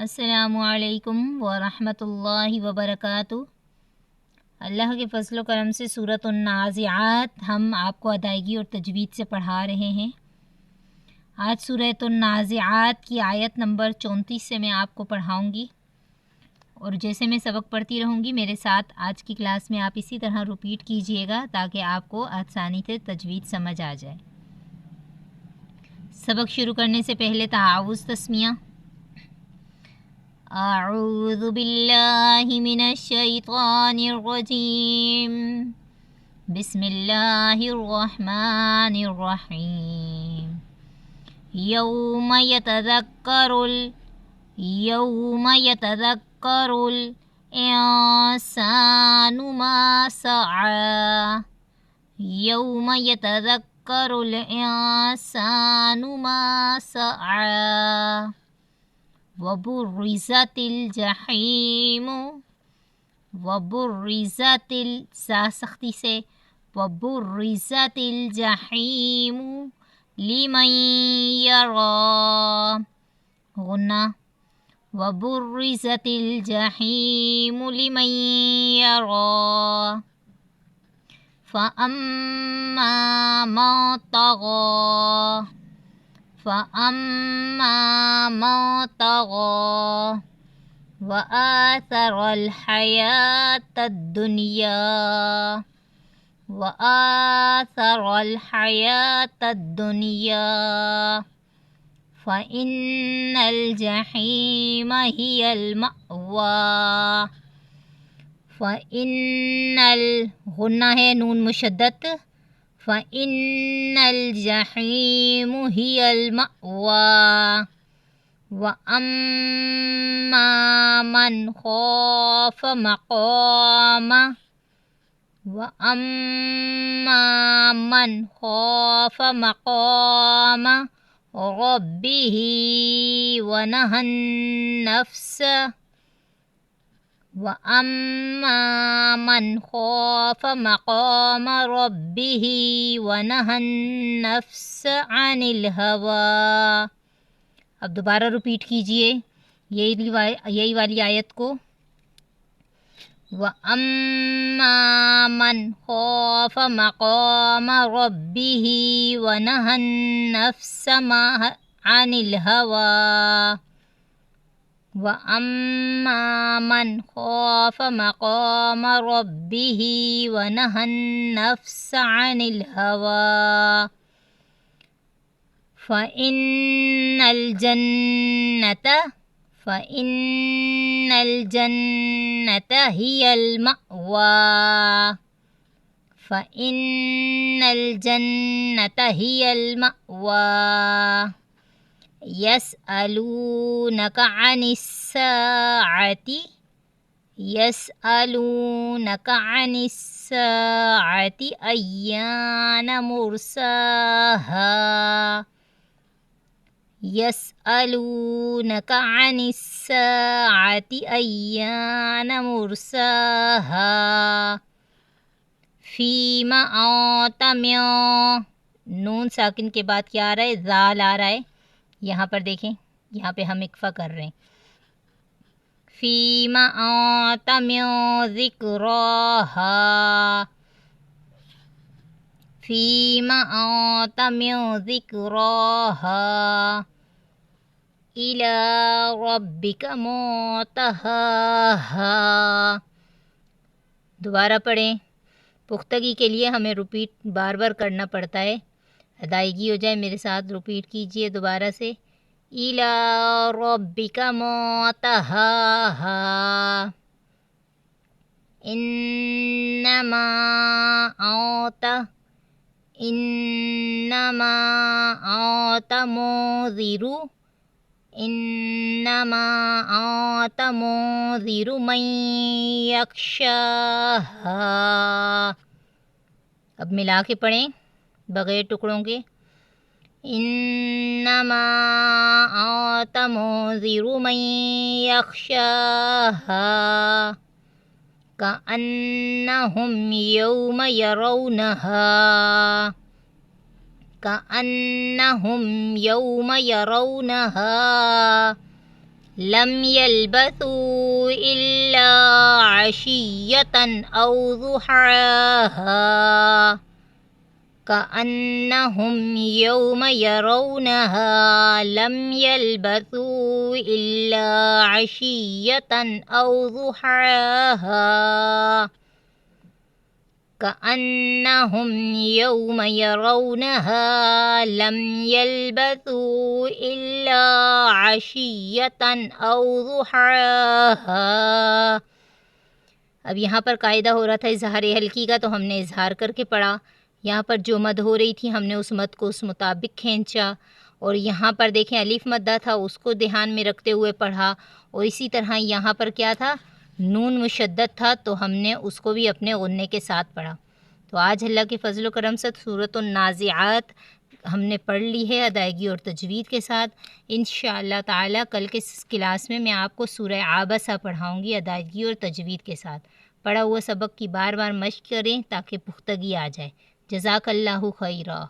السلام علیکم ورحمۃ اللہ وبرکاتہ۔ اللہ کے فضل و کرم سے سورۃ النازعات ہم آپ کو ادائیگی اور تجوید سے پڑھا رہے ہیں۔ آج سورۃ النازعات کی آیت نمبر 34 سے میں آپ کو پڑھاؤں گی، اور جیسے میں سبق پڑھتی رہوں گی میرے ساتھ آج کی کلاس میں آپ اسی طرح رپیٹ کیجئے گا تاکہ آپ کو آسانی سے تجوید سمجھ آ جائے۔ سبق شروع کرنے سے پہلے تعاوذ تسمیہ۔ اعوذ باللہ من الشیطان الرجیم، بسم اللہ الرحمن الرحیم۔ یوم یتذکر الانسان ما سعی، یوم یتذکر الانسان ما سعی، وبرزت الجحیم، سختی سے وبرزت الجحیم لمن یری، غنہ، وبرزت الجحیم لمن یری، فأما من طغی، فأما من طغی وآثر الحیاة الدنیا، وآثر الحیاة الدنیا، فإن الجحیم هی المأوی، فإن غنہ ہے نون مشدد، فإن الجحیم هی المأوی، وأما من خاف مقام، وأما من خاف مقام ربه ونهى النفس، وأما من خاف مقام ربه ونهى النفس عن الهوى۔ اب دوبارہ رپیٹ کیجئے یہی والی آیت کو۔ وَأَمَّا مَنْ خَافَ مَقَامَ رَبِّهِ وَنَهَى النَّفْسَ عَنِ الْهَوَى، وَأَمَّا مَنْ خَافَ مَقَامَ رَبِّهِ وَنَهَى النَّفْسَ عَنِ الْهَوَى، فإن الجنة هي المأوى، فإن الجنة هي المأوى، يسألونك عن الساعة، يسألونك عن الساعة أيان مرساها، يسألونك عن الساعة أيان مرساها، فيما أنت من، نون ساکن کے بعد کیا آ رہا ہے؟ زال آ رہا ہے، یہاں پر دیکھیں، یہاں پہ ہم اکفا کر رہے ہیں۔ فيما أنت من ذكراها، فيما أنت من ذكراها إلى ربك منتهاها۔ دوبارہ پڑھیں، پختگی کے لیے ہمیں رپیٹ بار بار کرنا پڑتا ہے، ادائیگی ہو جائے میرے ساتھ رپیٹ کیجئے دوبارہ سے۔ إلى ربك منتهاها، إنما أنت منذر، إنما أنت منذر من يخشاها۔ اب ملا کے پڑھیں بغیر ٹکڑوں کے۔ إنما أنت منذر من يخشاها كأنهم يوم يرونها، كأنهم يوم يرونها لم يلبثوا إلا عشية أو ضحاها كأنهم يوم يرونها لم يلبثوا إلا عشية أو ضحاها كأنهم يوم يرونها لم يلبثوا إلا عشية أو ضحاها۔ اب یہاں پر قاعدہ ہو رہا تھا اظہار حلقی کا، تو ہم نے اظہار کر کے پڑھا۔ یہاں پر جو مد ہو رہی تھی ہم نے اس مد کو اس مطابق کھینچا، اور یہاں پر دیکھیں الف مدہ تھا اس کو دھیان میں رکھتے ہوئے پڑھا، اور اسی طرح یہاں پر کیا تھا، نون مشدد تھا تو ہم نے اس کو بھی اپنے غنّے کے ساتھ پڑھا۔ تو آج اللہ کے فضل و کرم سے سورۃ النازعات ہم نے پڑھ لی ہے ادائیگی اور تجوید کے ساتھ۔ انشاءاللہ تعالی کل کے کلاس میں آپ کو سورہ عابسہ پڑھاؤں گی ادائیگی اور تجوید کے ساتھ۔ پڑھا ہوا سبق کی بار بار مشق کریں تاکہ پختگی آ جائے۔ جزاک اللہ خیرہ۔